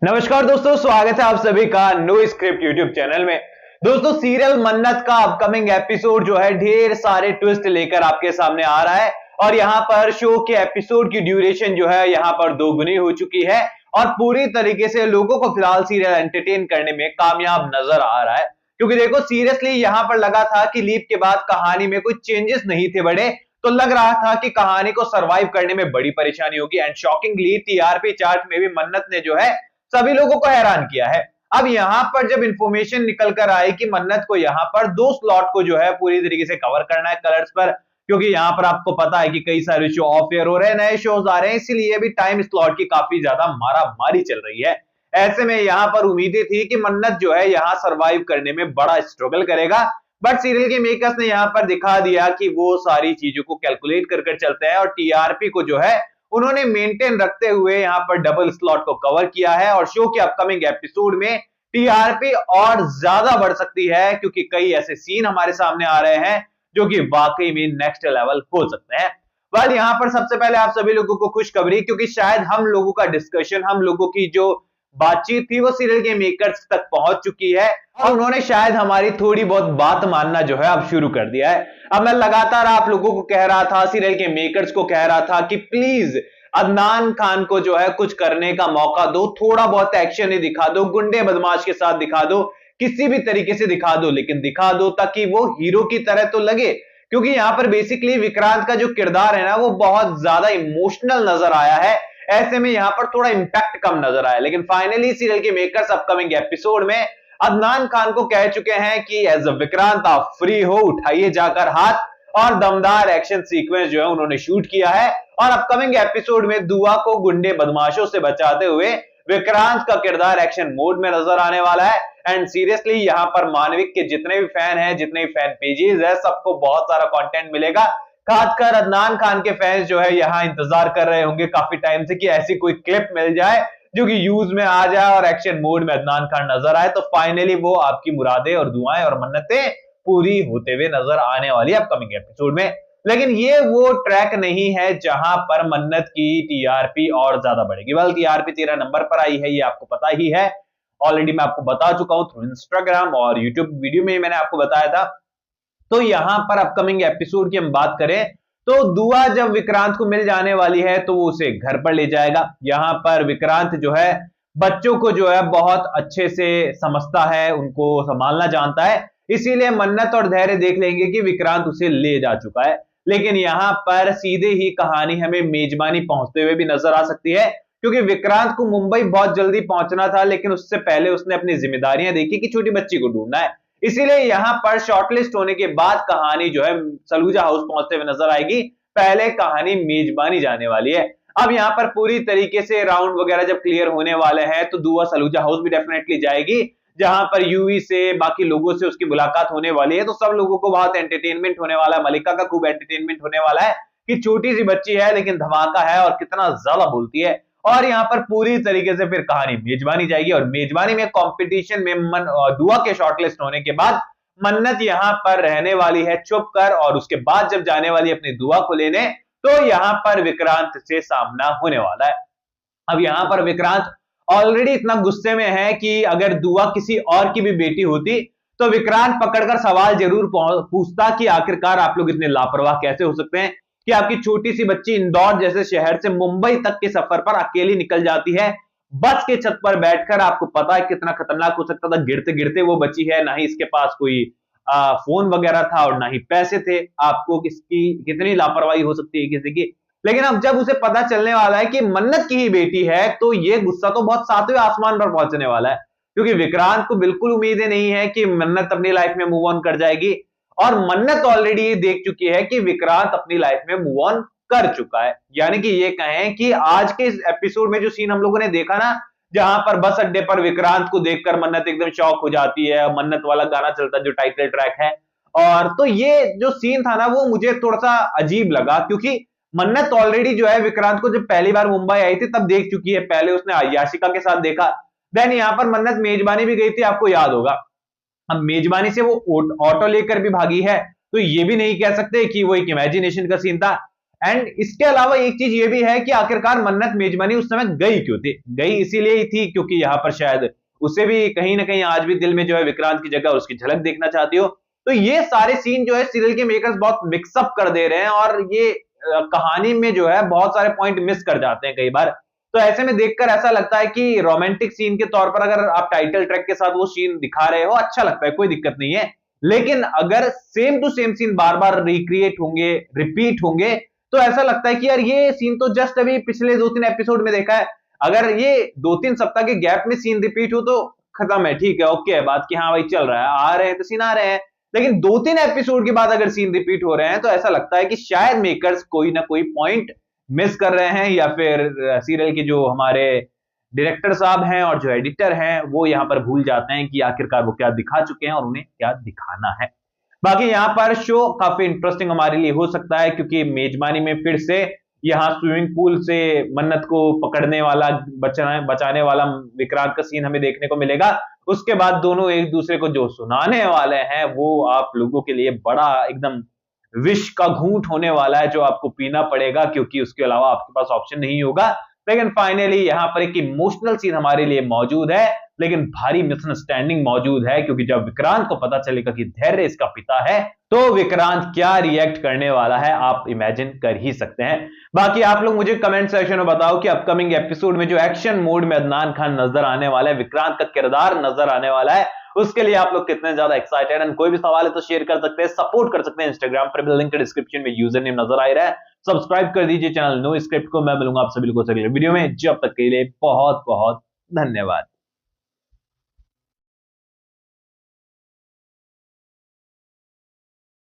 नमस्कार दोस्तों, स्वागत है आप सभी का नो स्क्रिप्ट यूट्यूब चैनल में। दोस्तों, सीरियल मन्नत का अपकमिंग एपिसोड जो है ढेर सारे ट्विस्ट लेकर आपके सामने आ रहा है और यहाँ पर शो के एपिसोड की ड्यूरेशन जो है यहाँ पर दोगुनी हो चुकी है और पूरी तरीके से लोगों को फिलहाल सीरियल एंटरटेन करने में कामयाब नजर आ रहा है। क्योंकि देखो, सीरियसली यहाँ पर लगा था कि लीप के बाद कहानी में कोई चेंजेस नहीं थे बड़े, तो लग रहा था कि कहानी को सरवाइव करने में बड़ी परेशानी होगी। एंड शॉकिंगली टीआरपी चार्ट में भी मन्नत ने जो है सभी लोगों को हैरान किया है। अब यहाँ पर जब इंफॉर्मेशन निकल कर आई कि मन्नत को यहाँ पर 2 स्लॉट को जो है पूरी तरीके से कवर करना है कलर्स पर, क्योंकि यहाँ पर आपको पता है कि कई सारे शो ऑफ एयर हो रहे हैं, नए शोज आ रहे हैं, इसीलिए भी टाइम स्लॉट की काफी ज्यादा मारा मारी चल रही है। ऐसे में यहाँ पर उम्मीदें थी कि मन्नत जो है यहाँ सरवाइव करने में बड़ा स्ट्रगल करेगा, बट सीरियल के मेकर्स ने यहाँ पर दिखा दिया कि वो सारी चीजों को कैलकुलेट कर चलते हैं और टीआरपी को जो है उन्होंने मेंटेन रखते हुए यहाँ पर डबल स्लॉट को कवर किया है। और शो के अपकमिंग एपिसोड में टीआरपी और ज्यादा बढ़ सकती है, क्योंकि कई ऐसे सीन हमारे सामने आ रहे हैं जो कि वाकई में नेक्स्ट लेवल हो सकते हैं। वेल, यहाँ पर सबसे पहले आप सभी लोगों को खुशखबरी, क्योंकि शायद हम लोगों का डिस्कशन, हम लोगों की जो बातचीत थी वो सीरियल के मेकर्स तक पहुंच चुकी है और उन्होंने शायद हमारी थोड़ी बहुत बात मानना जो है अब शुरू कर दिया है। अब मैं लगातार आप लोगों को कह रहा था, सीरियल के मेकर्स को कह रहा था कि प्लीज अदनान खान को जो है कुछ करने का मौका दो, थोड़ा बहुत एक्शन ही दिखा दो, गुंडे बदमाश के साथ दिखा दो, किसी भी तरीके से दिखा दो, लेकिन दिखा दो ताकि वो हीरो की तरह तो लगे। क्योंकि यहाँ पर बेसिकली विक्रांत का जो किरदार है ना, वो बहुत ज्यादा इमोशनल नजर आया है। ऐसे में यहाँ पर थोड़ा इंपैक्ट कम नजर आया, लेकिन फाइनली सीरियल के मेकर्स अपकमिंग एपिसोड में अदनान खान को कह चुके हैं कि एज अ विक्रांत आप फ्री हो, उठाइए जाकर हाथ। और दमदार एक्शन सीक्वेंस जो है उन्होंने शूट किया है और अपकमिंग एपिसोड में दुआ को गुंडे बदमाशों से बचाते हुए विक्रांत का किरदार एक्शन मोड में नजर आने वाला है। एंड सीरियसली यहाँ पर मानविक के जितने भी फैन हैं, जितने भी फैन पेजेस है, सबको बहुत सारा कंटेंट मिलेगा। खासकर अदनान खान के फैंस जो है यहाँ इंतजार कर रहे होंगे काफी टाइम से कि ऐसी कोई क्लिप मिल जाए जो कि यूज में आ जाए और एक्शन मोड में अदनान खान नजर आए, तो फाइनली वो आपकी मुरादें और दुआएं और मन्नतें पूरी होते हुए नजर आने वाली है अपकमिंग एपिसोड में। लेकिन ये वो ट्रैक नहीं है जहां पर मन्नत की टीआरपी और ज्यादा बढ़ेगी। वेल, टीआरपी 13 नंबर पर आई है, ये आपको पता ही है, ऑलरेडी मैं आपको बता चुका हूं थ्रू इंस्टाग्राम और यूट्यूब वीडियो में मैंने आपको बताया था। तो यहां पर अपकमिंग एपिसोड की हम बात करें तो दुआ जब विक्रांत को मिल जाने वाली है तो वो उसे घर पर ले जाएगा। यहां पर विक्रांत जो है बच्चों को जो है बहुत अच्छे से समझता है, उनको संभालना जानता है, इसीलिए मन्नत और धैर्य देख लेंगे कि विक्रांत उसे ले जा चुका है। लेकिन यहां पर सीधे ही कहानी हमें मेजबानी पहुंचते हुए भी नजर आ सकती है, क्योंकि विक्रांत को मुंबई बहुत जल्दी पहुंचना था, लेकिन उससे पहले उसने अपनी जिम्मेदारियां देखी कि छोटी बच्ची को ढूंढना है। इसीलिए यहां पर शॉर्टलिस्ट होने के बाद कहानी जो है सलूजा हाउस पहुंचते हुए नजर आएगी। पहले कहानी मेजबानी जाने वाली है। अब यहां पर पूरी तरीके से राउंड वगैरह जब क्लियर होने वाले हैं तो दुआ सलूजा हाउस भी डेफिनेटली जाएगी, जहां पर यूवी से बाकी लोगों से उसकी मुलाकात होने वाली है। तो सब लोगों को बहुत एंटरटेनमेंट होने वाला है, मलिका का खूब एंटरटेनमेंट होने वाला है कि छोटी सी बच्ची है लेकिन धमाका है और कितना ज्यादा बोलती है। और यहाँ पर पूरी तरीके से फिर कहानी मेजबानी जाएगी और मेजबानी में कंपटीशन में दुआ के शॉर्टलिस्ट होने के बाद मन्नत यहाँ पर रहने वाली है चुप कर, और उसके बाद जब जाने वाली अपनी दुआ को लेने, तो यहाँ पर विक्रांत से सामना होने वाला है। अब यहाँ पर विक्रांत ऑलरेडी इतना गुस्से में है कि अगर दुआ किसी और की भी बेटी होती तो विक्रांत पकड़कर सवाल जरूर पूछता कि आखिरकार आप लोग इतने लापरवाह कैसे हो सकते हैं कि आपकी छोटी सी बच्ची इंदौर जैसे शहर से मुंबई तक के सफर पर अकेली निकल जाती है बस के छत पर बैठकर। आपको पता है कितना खतरनाक हो सकता था, गिरते गिरते वो बची है, ना ही इसके पास कोई फोन वगैरह था और ना ही पैसे थे। आपको किसकी कितनी लापरवाही हो सकती है किसी की। लेकिन अब जब उसे पता चलने वाला है कि मन्नत की ही बेटी है, तो ये गुस्सा तो बहुत सातवें आसमान पर पहुंचने वाला है, क्योंकि विक्रांत को बिल्कुल उम्मीदें नहीं है कि मन्नत अपनी लाइफ में मूव ऑन कर जाएगी। और मन्नत ऑलरेडी ये देख चुकी है कि विक्रांत अपनी लाइफ में मूव ऑन कर चुका है। यानी कि ये कहें कि आज के इस एपिसोड में जो सीन हम लोगों ने देखा ना, जहां पर बस अड्डे पर विक्रांत को देखकर मन्नत एकदम शॉक हो जाती है, मन्नत वाला गाना चलता है जो टाइटल ट्रैक है, और तो ये जो सीन था ना वो मुझे थोड़ा सा अजीब लगा, क्योंकि मन्नत ऑलरेडी जो है विक्रांत को जब पहली बार मुंबई आई थी तब देख चुकी है। पहले उसने याशिका के साथ देखा, देन यहां पर मन्नत मेजबानी भी गई थी, आपको याद होगा। अब मेजबानी से वो ऑटो लेकर भी भागी है, तो ये भी नहीं कह सकते कि वो एक इमेजिनेशन का सीन था। एंड इसके अलावा एक चीज ये भी है कि आखिरकार मन्नत मेजबानी उस समय गई क्यों थी? गई इसीलिए ही थी क्योंकि यहां पर शायद उसे भी कहीं ना कहीं आज भी दिल में जो है विक्रांत की जगह उसकी झलक देखना चाहती हो। तो ये सारे सीन जो है सीरियल के मेकर्स बहुत मिक्सअप कर दे रहे हैं और ये कहानी में जो है बहुत सारे पॉइंट मिस कर जाते हैं कई बार। तो ऐसे में देखकर ऐसा लगता है कि रोमांटिक सीन के तौर पर अगर आप टाइटल ट्रैक के साथ वो सीन दिखा रहे हो अच्छा लगता है, कोई दिक्कत नहीं है। लेकिन अगर सेम टू सेम सीन बार बार रिक्रिएट होंगे, रिपीट होंगे, तो ऐसा लगता है कि यार ये सीन तो जस्ट अभी पिछले 2-3 एपिसोड में देखा है। अगर ये 2-3 सप्ताह के गैप में सीन रिपीट हो तो खत्म है, ठीक है, ओके है बात कि हाँ भाई चल रहा है, आ रहे हैं तो सीन आ रहे हैं। लेकिन 2-3 एपिसोड के बाद अगर सीन रिपीट हो रहे हैं तो ऐसा लगता है कि शायद मेकर्स कोई ना कोई पॉइंट मिस कर रहे हैं, या फिर सीरियल के जो हमारे डायरेक्टर साहब हैं और जो एडिटर हैं वो यहां पर भूल जाते हैं कि आखिरकार वो क्या दिखा चुके हैं और उन्हें क्या दिखाना है। बाकी यहां पर शो काफी इंटरेस्टिंग हमारे लिए हो सकता है क्योंकि मेजबानी में फिर से यहां स्विमिंग पूल से मन्नत को पकड़ने वाला, बचाने वाला विक्रांत का सीन हमें देखने को मिलेगा। उसके बाद दोनों एक दूसरे को जो सुनाने वाले हैं वो आप लोगों के लिए बड़ा एकदम विष का घूंट होने वाला है जो आपको पीना पड़ेगा, क्योंकि उसके अलावा आपके पास ऑप्शन नहीं होगा। लेकिन फाइनली यहां पर एक इमोशनल सीन हमारे लिए मौजूद है, लेकिन भारी मिसअंडरस्टैंडिंग मौजूद है, क्योंकि जब विक्रांत को पता चलेगा कि धैर्य इसका पिता है तो विक्रांत क्या रिएक्ट करने वाला है आप इमेजिन कर ही सकते हैं। बाकी आप लोग मुझे कमेंट सेक्शन में बताओ कि अपकमिंग एपिसोड में जो एक्शन मोड में अदनान खान नजर आने वाला है, विक्रांत का किरदार नजर आने वाला है, उसके लिए आप लोग कितने ज्यादा एक्साइटेड हैं। कोई भी सवाल है तो शेयर कर सकते हैं, सपोर्ट कर सकते हैं इंस्टाग्राम पर, लिंक डिस्क्रिप्शन में यूजर नेम नजर आ रहा है। सब्सक्राइब कर दीजिए चैनल नो स्क्रिप्ट को। मैं मिलूंगा आप सभी लोगों से अगले वीडियो में, जब तक के लिए बहुत बहुत धन्यवाद।